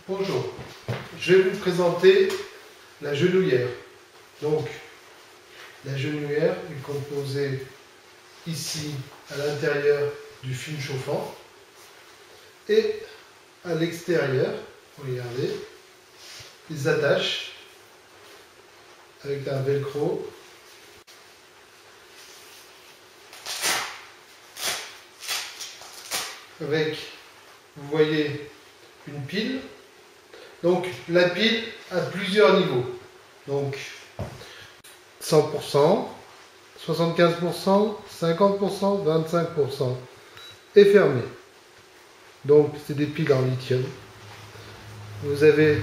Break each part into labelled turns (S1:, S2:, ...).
S1: Bonjour, je vais vous présenter la genouillère. Donc, la genouillère est composée ici à l'intérieur du film chauffant et à l'extérieur, regardez, les attaches avec un velcro. Avec, vous voyez, une pile. Donc la pile a plusieurs niveaux. Donc 100%, 75%, 50%, 25% est fermé. Donc c'est des piles en lithium. Vous avez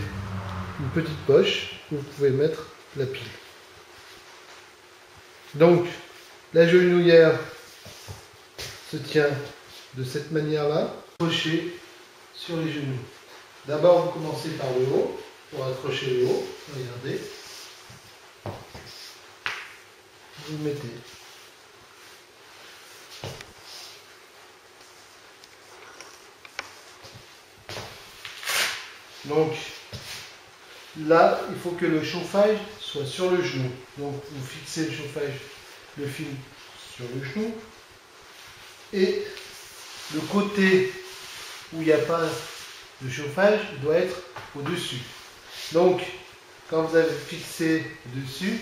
S1: une petite poche où vous pouvez mettre la pile. Donc la genouillère se tient de cette manière-là, accrochée sur les genoux. D'abord, vous commencez par le haut, pour accrocher le haut. Regardez. Vous mettez. Donc, là, il faut que le chauffage soit sur le genou. Donc, vous fixez le chauffage, le fil sur le genou. Et le côté où il n'y a pas de chauffage doit être au-dessus. Donc, quand vous avez fixé dessus,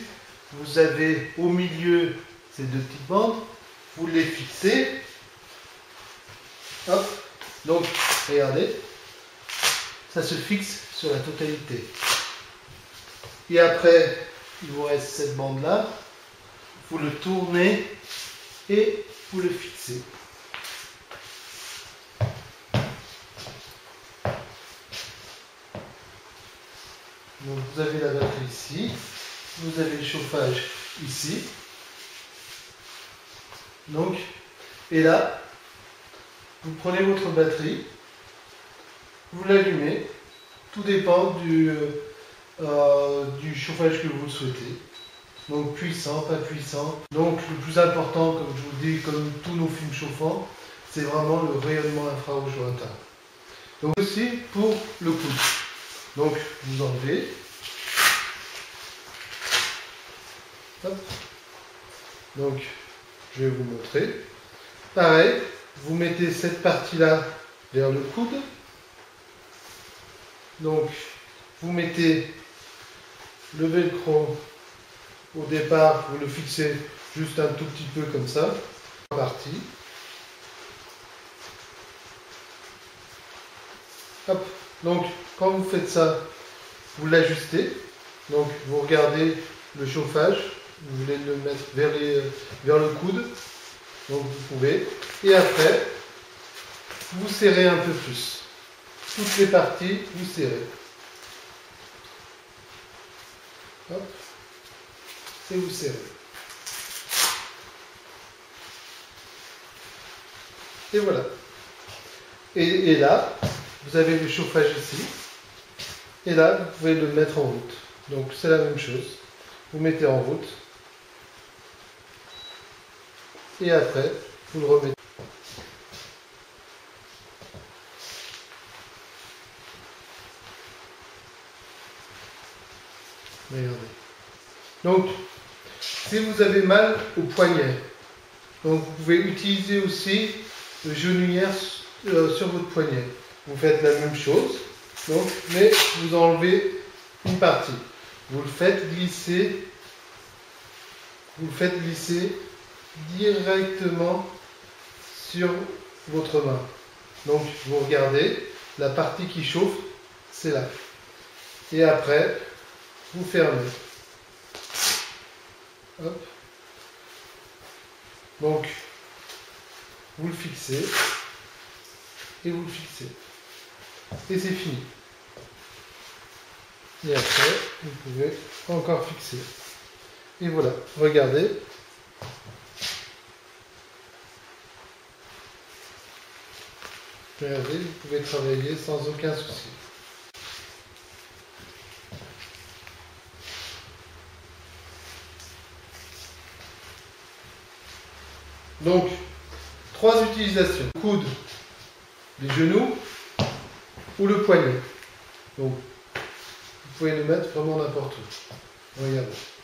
S1: vous avez au milieu ces deux petites bandes, vous les fixez. Hop. Donc, regardez, ça se fixe sur la totalité. Et après, il vous reste cette bande-là, vous le tournez et vous le fixez. Donc vous avez la batterie ici, vous avez le chauffage ici. Donc, et là, vous prenez votre batterie, vous l'allumez, tout dépend du chauffage que vous souhaitez. Donc puissant, pas puissant. Donc le plus important, comme je vous le dis, comme tous nos films chauffants, c'est vraiment le rayonnement infrarouge lointain. Donc aussi pour le coude. Donc vous enlevez. Hop. Donc je vais vous montrer. Pareil, vous mettez cette partie-là vers le coude. Donc vous mettez le velcro au départ, vous le fixez juste un tout petit peu comme ça. Partie. Hop. Donc quand vous faites ça, vous l'ajustez. Donc vous regardez le chauffage, vous voulez le mettre vers le coude. Donc vous pouvez. Et après, vous serrez un peu plus. Toutes les parties, vous serrez. Hop. Et vous serrez. Et voilà. Et là, vous avez le chauffage ici. Et là, vous pouvez le mettre en route. Donc c'est la même chose. Vous mettez en route. Et après, vous le remettez. Regardez. Donc, si vous avez mal au poignet, donc vous pouvez utiliser aussi le genouillère sur votre poignet. Vous faites la même chose, donc, mais vous enlevez une partie. Vous le faites glisser directement sur votre main. Donc vous regardez, la partie qui chauffe, c'est là. Et après, vous fermez. Hop. Donc, vous le fixez et vous le fixez. Et c'est fini. Et après, vous pouvez encore fixer. Et voilà, regardez. Regardez, vous pouvez travailler sans aucun souci. Donc, 3 utilisations. Le coude, les genoux ou le poignet. Donc, vous pouvez le mettre vraiment n'importe où. Regardez.